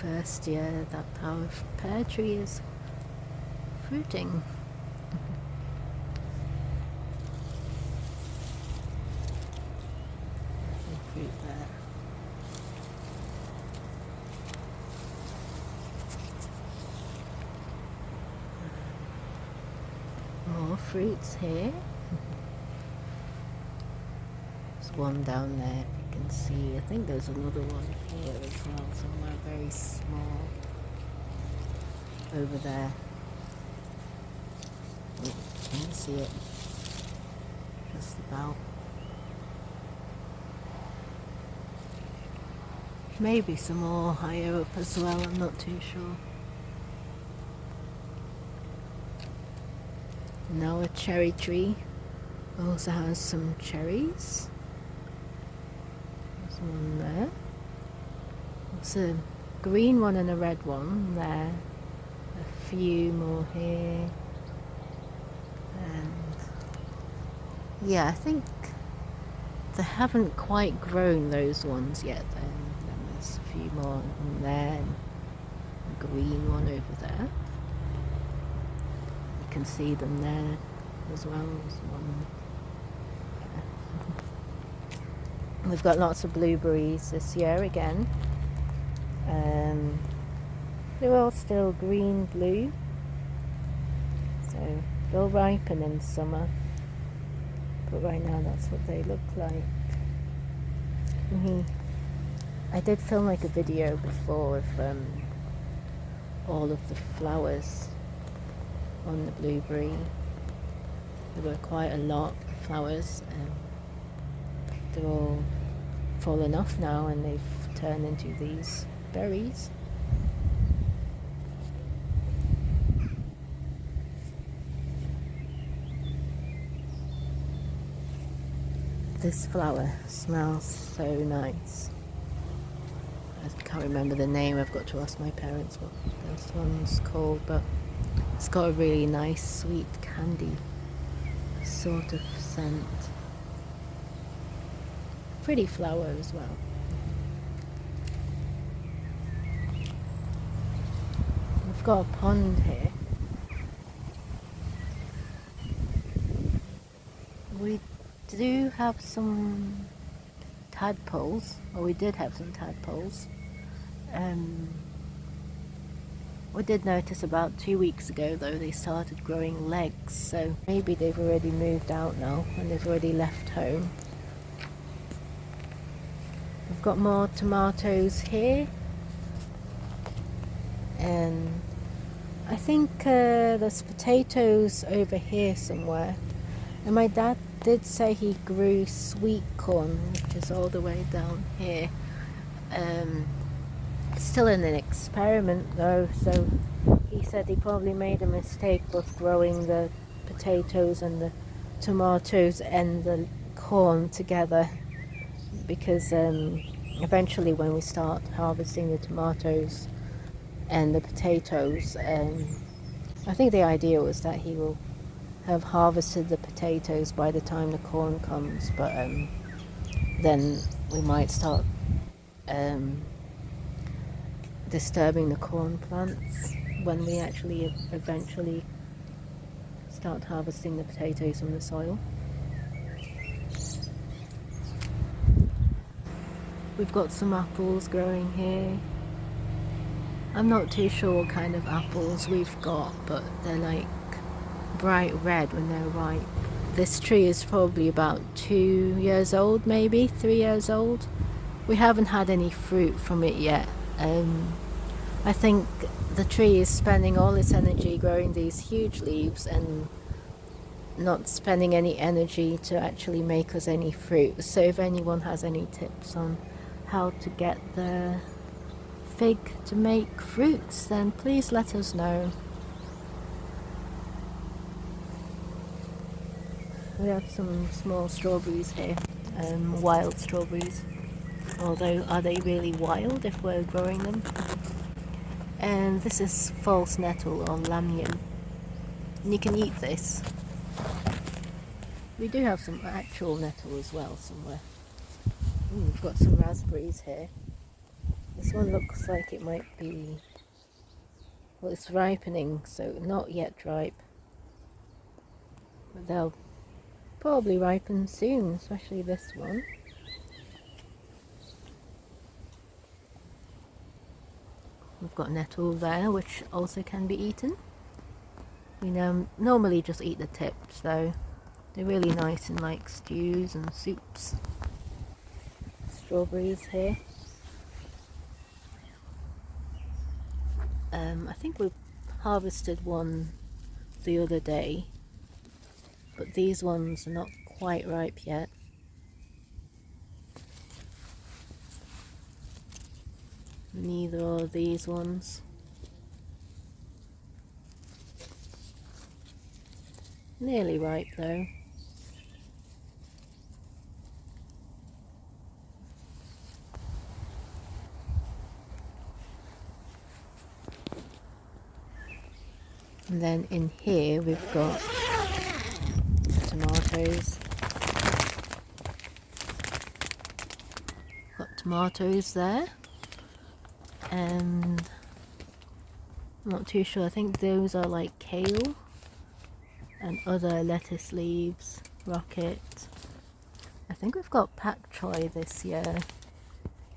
first year that our pear tree is fruiting. Fruit there. More fruits here. There's one down there, if you can see. I think there's another one here as well, somewhere very small over there. Oh, can you see it? Just about. Maybe some more higher up as well, I'm not too sure. Now a cherry tree also has some cherries. There's one there. There's a green one and a red one there. A few more here. And yeah, I think they haven't quite grown those ones yet. Then there's a few more in there and a green one over there. You can see them there as well. There's one there. We've got lots of blueberries this year again. They're all still green blue, so they'll ripen in summer, but right now that's what they look like. I did film like a video before of all of the flowers on the blueberry. There were quite a lot of flowers. They're all fallen off now and they've turned into these berries. This flower smells so nice. I can't remember the name, I've got to ask my parents what this one's called, but it's got a really nice sweet candy sort of scent. Pretty flower as well. We've got a pond here. We do have some tadpoles, or we did have some tadpoles. We did notice about 2 weeks ago though they started growing legs, so maybe they've already moved out now and they've already left home. We've got more tomatoes here, and I think there's potatoes over here somewhere. And my dad did say he grew sweet corn, which is all the way down here. It's still in an experiment though, so he said he probably made a mistake both growing the potatoes and the tomatoes and the corn together, because eventually when we start harvesting the tomatoes and the potatoes, I think the idea was that he will have harvested the potatoes by the time the corn comes, but then we might start disturbing the corn plants when we actually eventually start harvesting the potatoes from the soil. We've got some apples growing here. I'm not too sure what kind of apples we've got, but they're like bright red when they're ripe. This tree is probably about 2 years old, maybe 3 years old. We haven't had any fruit from it yet. I think the tree is spending all its energy growing these huge leaves and not spending any energy to actually make us any fruit. So if anyone has any tips on how to get the fig to make fruits, then please let us know. We have some small strawberries here, wild strawberries, although are they really wild if we're growing them? And this is false nettle or lamnion, and you can eat this. We do have some actual nettle as well somewhere. Ooh, we've got some raspberries here. This one looks like it might be, well, it's ripening, so not yet ripe. But they'll probably ripen soon, especially this one. We've got nettle there, which also can be eaten. We normally just eat the tips though. They're really nice in like stews and soups. Strawberries here. I think we harvested one the other day, but these ones are not quite ripe yet. Neither are these ones. Nearly ripe though. And then in here we've got tomatoes. Got tomatoes there. And I'm not too sure, I think those are like kale and other lettuce leaves, rocket. I think we've got pak choi this year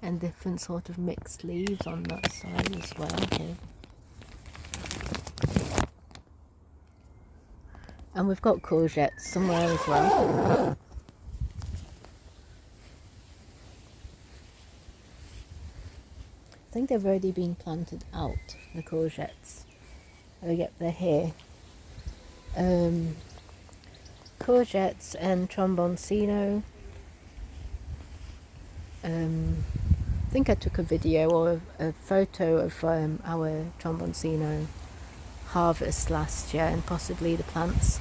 and different sort of mixed leaves on that side as well here. And we've got courgettes somewhere as well. I think they've already been planted out, the courgettes. Oh yep, they're here. Courgettes and tromboncino. I think I took a video or a photo of our tromboncino harvest last year, and possibly the plants.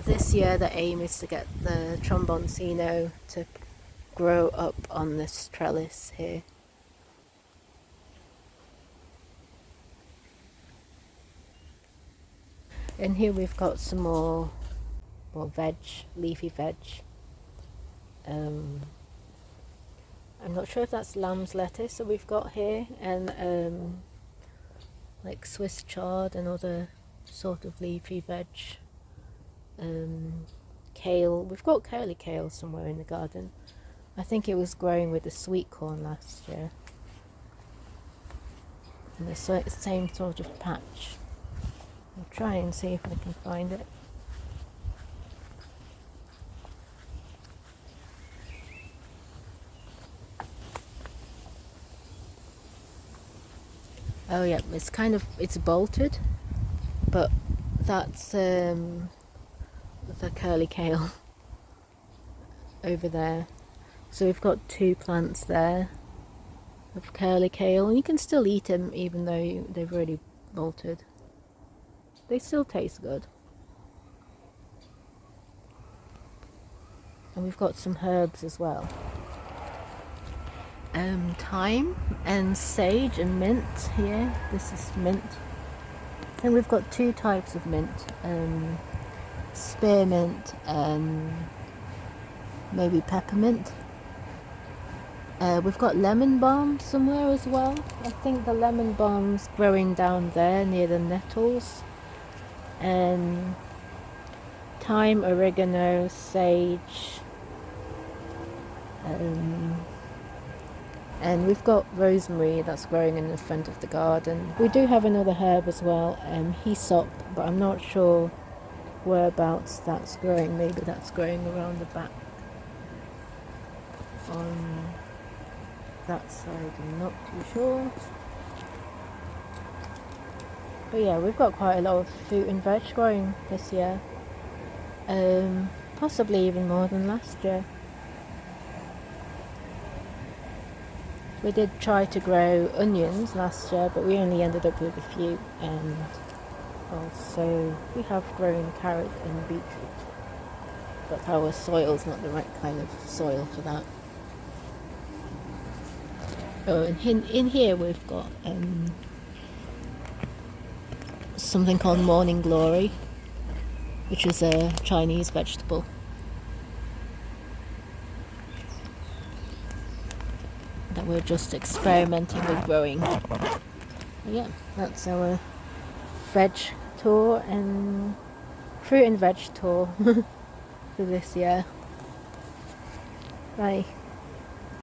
This year the aim is to get the tromboncino to grow up on this trellis here. And here we've got some more veg, leafy veg. I'm not sure if that's lamb's lettuce that we've got here, and like Swiss chard and other sort of leafy veg. Kale, we've got curly kale somewhere in the garden. I think it was growing with the sweet corn last year. And the same sort of patch. I'll try and see if I can find it. Oh yeah, it's bolted, but that's the curly kale over there. So we've got two plants there of curly kale, and you can still eat them even though they've already bolted. They still taste good. And we've got some herbs as well. Thyme and sage and mint here. This is mint. And we've got two types of mint. Spearmint and maybe peppermint. We've got lemon balm somewhere as well. I think the lemon balm's growing down there near the nettles. And thyme, oregano, sage, and we've got rosemary that's growing in the front of the garden. We do have another herb as well, hyssop, but I'm not sure whereabouts that's growing. Maybe that's growing around the back on that side, I'm not too sure. But yeah, we've got quite a lot of fruit and veg growing this year. Possibly even more than last year. We did try to grow onions last year, but we only ended up with a few, and also we have grown carrot and beetroot, but our soil's not the right kind of soil for that. Oh, and in here we've got something called morning glory, which is a Chinese vegetable. That we're just experimenting with growing. Yeah, that's our veg tour and fruit and veg tour for this year. Bye.